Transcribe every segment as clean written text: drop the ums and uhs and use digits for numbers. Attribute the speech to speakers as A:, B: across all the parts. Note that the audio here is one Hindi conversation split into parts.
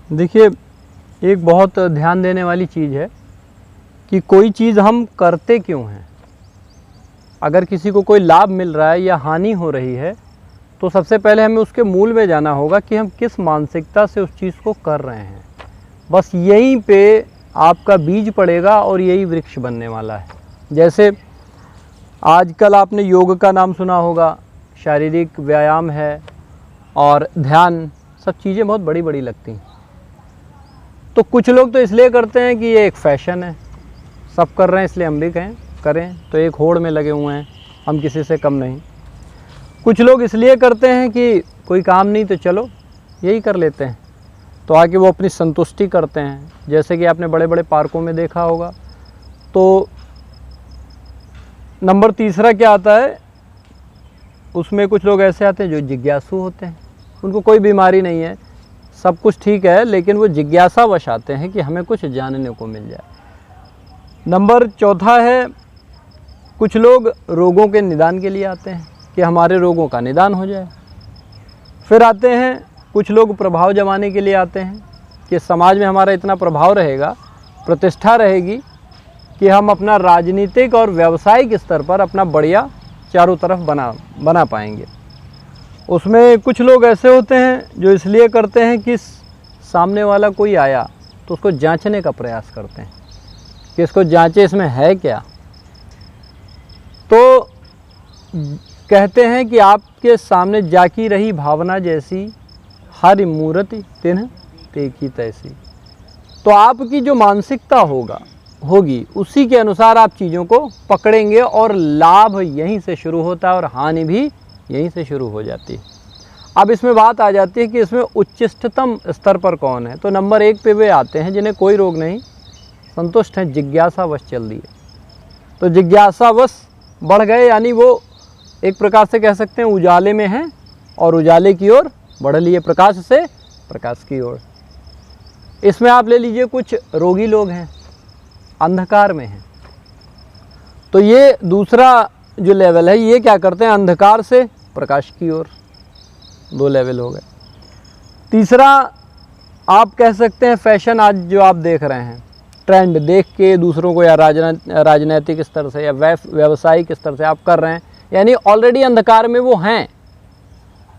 A: देखिए, एक बहुत ध्यान देने वाली चीज़ है कि कोई चीज़ हम करते क्यों हैं। अगर किसी को कोई लाभ मिल रहा है या हानि हो रही है तो सबसे पहले हमें उसके मूल में जाना होगा कि हम किस मानसिकता से उस चीज़ को कर रहे हैं। बस यहीं पे आपका बीज पड़ेगा और यही वृक्ष बनने वाला है। जैसे आजकल आपने योग का नाम सुना होगा, शारीरिक व्यायाम है और ध्यान, सब चीज़ें बहुत बड़ी बड़ी लगती हैं। तो कुछ लोग तो इसलिए करते हैं कि ये एक फ़ैशन है, सब कर रहे हैं इसलिए हम भी करें, तो एक होड़ में लगे हुए हैं, हम किसी से कम नहीं। कुछ लोग इसलिए करते हैं कि कोई काम नहीं तो चलो यही कर लेते हैं, तो आके वो अपनी संतुष्टि करते हैं। जैसे कि आपने बड़े बड़े पार्कों में देखा होगा। तो नंबर तीसरा क्या आता है, उसमें कुछ लोग ऐसे आते हैं जो जिज्ञासु होते हैं। उनको कोई बीमारी नहीं है, सब कुछ ठीक है, लेकिन वो जिज्ञासावश आते हैं कि हमें कुछ जानने को मिल जाए। नंबर चौथा है, कुछ लोग रोगों के निदान के लिए आते हैं कि हमारे रोगों का निदान हो जाए। फिर आते हैं कुछ लोग प्रभाव जमाने के लिए आते हैं कि समाज में हमारा इतना प्रभाव रहेगा, प्रतिष्ठा रहेगी कि हम अपना राजनीतिक और व्यावसायिक स्तर पर अपना बढ़िया चारों तरफ बना पाएंगे। उसमें कुछ लोग ऐसे होते हैं जो इसलिए करते हैं कि सामने वाला कोई आया तो उसको जांचने का प्रयास करते हैं कि इसको जांचे इसमें है क्या। तो कहते हैं कि आपके सामने जाकी रही भावना जैसी, हर मूर्ति तिन्ह देखी तैसी। तो आपकी जो मानसिकता होगी उसी के अनुसार आप चीज़ों को पकड़ेंगे और लाभ यहीं से शुरू होता है और हानि भी यहीं से शुरू हो जाती है। अब इसमें बात आ जाती है कि इसमें उच्चतम स्तर पर कौन है। तो नंबर 1 पे वे आते हैं जिन्हें कोई रोग नहीं, संतुष्ट हैं, जिज्ञासावश चल दिए। तो जिज्ञासावश बढ़ गए, यानी वो एक प्रकार से कह सकते हैं उजाले में हैं और उजाले की ओर बढ़ लिए, प्रकाश से प्रकाश की ओर। इसमें आप ले लीजिए कुछ रोगी लोग हैं, अंधकार में हैं। तो ये दूसरा जो लेवल है, ये क्या करते हैं, अंधकार से प्रकाश की ओर, 2 लेवल हो गए। तीसरा आप कह सकते हैं फैशन, आज जो आप देख रहे हैं, ट्रेंड देख के दूसरों को या राजनीतिक स्तर से या व्यावसायिक स्तर से आप कर रहे हैं, यानी ऑलरेडी अंधकार में वो हैं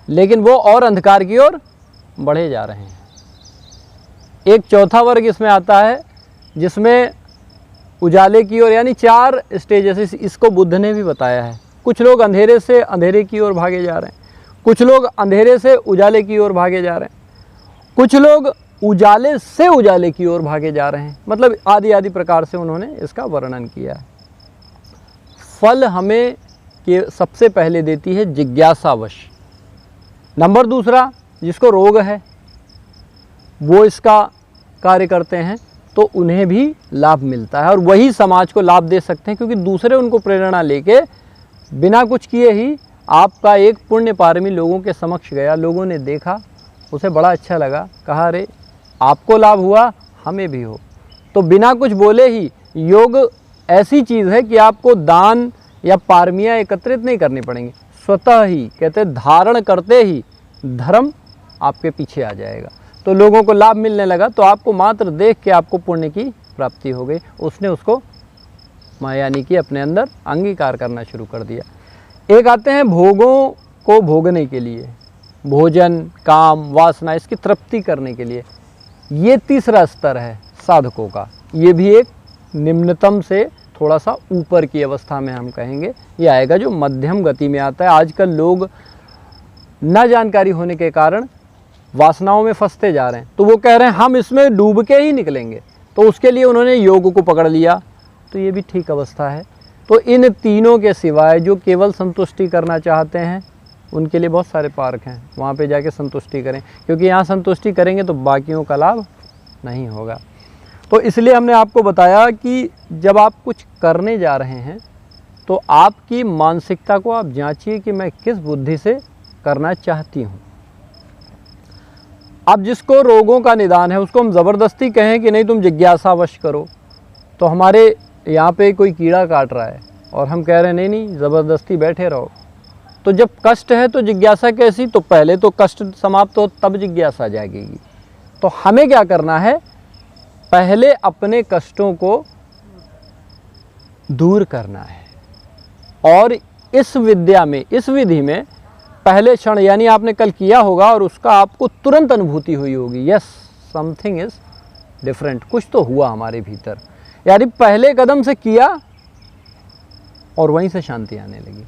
A: लेकिन वो और अंधकार की ओर बढ़े जा रहे हैं। एक चौथा वर्ग इसमें आता है जिसमें उजाले की ओर, यानी 4 स्टेजेस इसको बुद्ध ने भी बताया है। कुछ लोग अंधेरे से अंधेरे की ओर भागे जा रहे हैं, कुछ लोग अंधेरे से उजाले की ओर भागे जा रहे हैं, कुछ लोग उजाले से उजाले की ओर भागे जा रहे हैं। मतलब आदि आदि प्रकार से उन्होंने इसका वर्णन किया है। फल हमें कि सबसे पहले देती है जिज्ञासावश। नंबर दूसरा, जिसको रोग है वो इसका कार्य करते हैं तो उन्हें भी लाभ मिलता है और वही समाज को लाभ दे सकते हैं, क्योंकि दूसरे उनको प्रेरणा लेके बिना कुछ किए ही आपका एक पुण्य पारमी लोगों के समक्ष गया, लोगों ने देखा, उसे बड़ा अच्छा लगा, कहा अरे आपको लाभ हुआ हमें भी हो। तो बिना कुछ बोले ही, योग ऐसी चीज़ है कि आपको दान या पारमियाँ एकत्रित नहीं करनी पड़ेंगी, स्वतः ही कहते धारण करते ही धर्म आपके पीछे आ जाएगा। तो लोगों को लाभ मिलने लगा तो आपको मात्र देख के आपको पुण्य की प्राप्ति हो गई। उसने उसको यानी कि अपने अंदर अंगीकार करना शुरू कर दिया। एक आते हैं भोगों को भोगने के लिए, भोजन, काम, वासना, इसकी तृप्ति करने के लिए। ये तीसरा स्तर है साधकों का। ये भी एक निम्नतम से थोड़ा सा ऊपर की अवस्था में हम कहेंगे ये आएगा, जो मध्यम गति में आता है। आजकल लोग न जानकारी होने के कारण वासनाओं में फंसते जा रहे हैं, तो वो कह रहे हैं हम इसमें डूब के ही निकलेंगे, तो उसके लिए उन्होंने योग को पकड़ लिया। तो ये भी ठीक अवस्था है। तो इन तीनों के सिवाय जो केवल संतुष्टि करना चाहते हैं उनके लिए बहुत सारे पार्क हैं, वहाँ पे जाके संतुष्टि करें, क्योंकि यहाँ संतुष्टि करेंगे तो बाकियों का लाभ नहीं होगा। तो इसलिए हमने आपको बताया कि जब आप कुछ करने जा रहे हैं तो आपकी मानसिकता को आप जांचिए कि मैं किस बुद्धि से करना चाहती हूँ। अब जिसको रोगों का निदान है उसको हम ज़बरदस्ती कहें कि नहीं तुम जिज्ञासावश करो, तो हमारे यहाँ पे कोई कीड़ा काट रहा है और हम कह रहे हैं नहीं ज़बरदस्ती बैठे रहो, तो जब कष्ट है तो जिज्ञासा कैसी, तो पहले तो कष्ट समाप्त हो तब जिज्ञासा जागेगी। तो हमें क्या करना है, पहले अपने कष्टों को दूर करना है। और इस विद्या में, इस विधि में पहले क्षण यानी आपने कल किया होगा और उसका आपको तुरंत अनुभूति हुई होगी, यस समथिंग इज डिफरेंट, कुछ तो हुआ हमारे भीतर, यानी पहले कदम से किया और वहीं से शांति आने लगी।